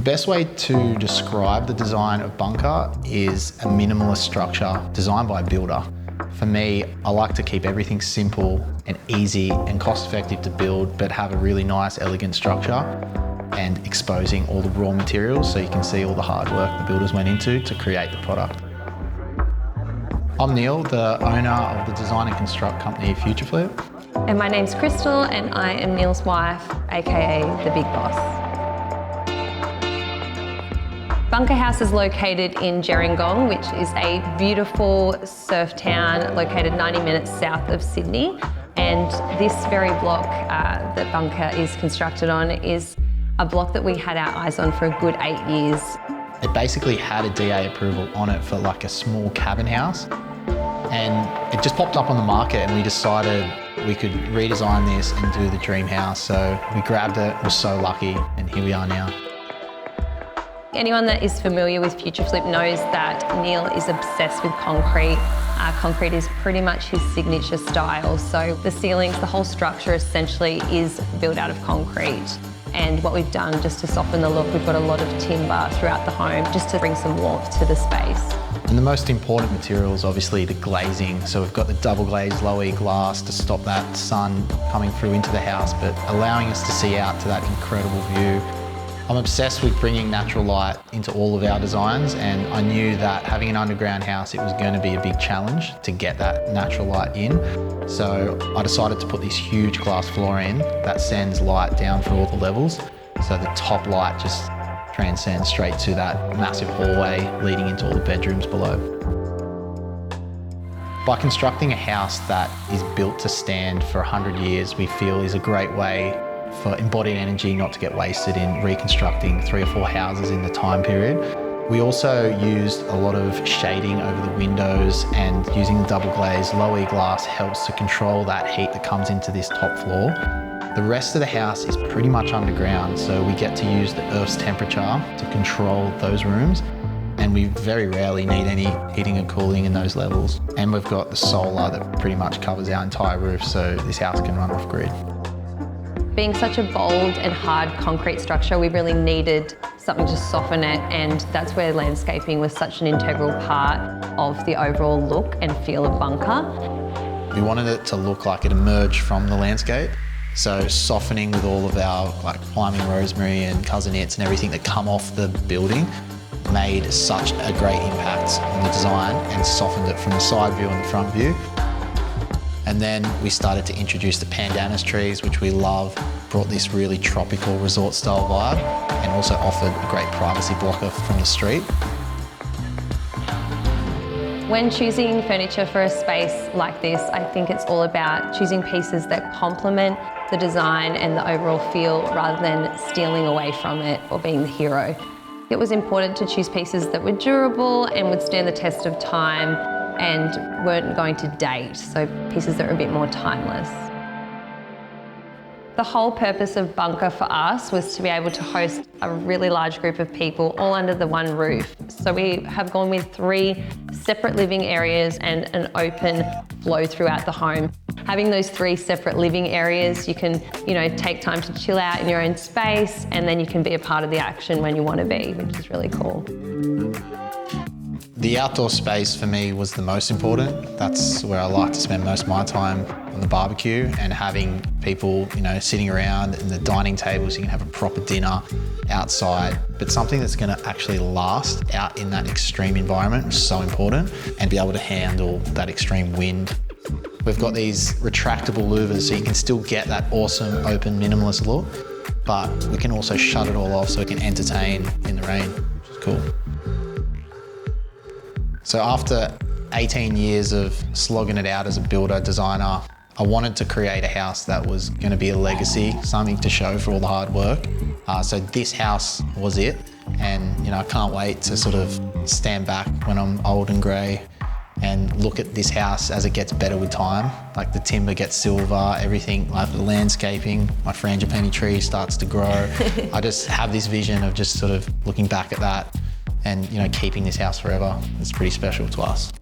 best way to describe the design of bunker is a minimalist structure designed by a builder. For me, I like to keep everything simple and easy and cost effective to build, but have a really nice, elegant structure and exposing all the raw materials so you can see all the hard work the builders went into to create the product. I'm Neil, the owner of the design and construct company Futureflip. And my name's Crystal, and I am Neil's wife, aka the Big Boss. Bunker House is located in Gerringong, which is a beautiful surf town located 90 minutes south of Sydney. And this very block that Bunker is constructed on is a block that we had our eyes on for a good 8 years. It basically had a DA approval on it for like a small cabin house. And it just popped up on the market and we decided we could redesign this and do the dream house. So we grabbed it, we're so lucky, and here we are now. Anyone that is familiar with Futureflip knows that Neil is obsessed with concrete. Concrete is pretty much his signature style. So the ceilings, the whole structure essentially is built out of concrete. And what we've done just to soften the look, we've got a lot of timber throughout the home just to bring some warmth to the space. And the most important material is obviously the glazing. So we've got the double glazed low E glass to stop that sun coming through into the house, but allowing us to see out to that incredible view. I'm obsessed with bringing natural light into all of our designs, and I knew that having an underground house, it was going to be a big challenge to get that natural light in. So I decided to put this huge glass floor in that sends light down through all the levels. So the top light just transcends straight to that massive hallway leading into all the bedrooms below. By constructing a house that is built to stand for 100 years, we feel is a great way for embodied energy not to get wasted in reconstructing 3 or 4 houses in the time period. We also used a lot of shading over the windows, and using the double glazed low E glass helps to control that heat that comes into this top floor. The rest of the house is pretty much underground, so we get to use the Earth's temperature to control those rooms, and we very rarely need any heating and cooling in those levels. And we've got the solar that pretty much covers our entire roof, so this house can run off grid. Being such a bold and hard concrete structure, we really needed something to soften it, and that's where landscaping was such an integral part of the overall look and feel of Bunker. We wanted it to look like it emerged from the landscape, so softening with all of our climbing rosemary and cousinets and everything that come off the building made such a great impact on the design and softened it from the side view and the front view. And then we started to introduce the pandanus trees, which we love, brought this really tropical resort style vibe, and also offered a great privacy blocker from the street. When choosing furniture for a space like this, I think it's all about choosing pieces that complement the design and the overall feel rather than stealing away from it or being the hero. It was important to choose pieces that were durable and would stand the test of time and weren't going to date, so pieces that are a bit more timeless. The whole purpose of Bunker for us was to be able to host a really large group of people all under the one roof. So we have gone with 3 separate living areas and an open flow throughout the home. Having those 3 separate living areas, you can, take time to chill out in your own space, and then you can be a part of the action when you want to be, which is really cool. The outdoor space for me was the most important. That's where I like to spend most of my time on the barbecue, and having people, sitting around in the dining table so you can have a proper dinner outside, but something that's going to actually last out in that extreme environment is so important, and be able to handle that extreme wind. We've got these retractable louvers so you can still get that awesome open minimalist look, but we can also shut it all off so it can entertain in the rain, which is cool. So after 18 years of slogging it out as a builder, designer, I wanted to create a house that was going to be a legacy, something to show for all the hard work. So this house was it, and I can't wait to sort of stand back when I'm old and grey and look at this house as it gets better with time. Like the timber gets silver, everything, like the landscaping, my frangipani tree starts to grow. I just have this vision of just sort of looking back at that and keeping this house forever. It's pretty special to us.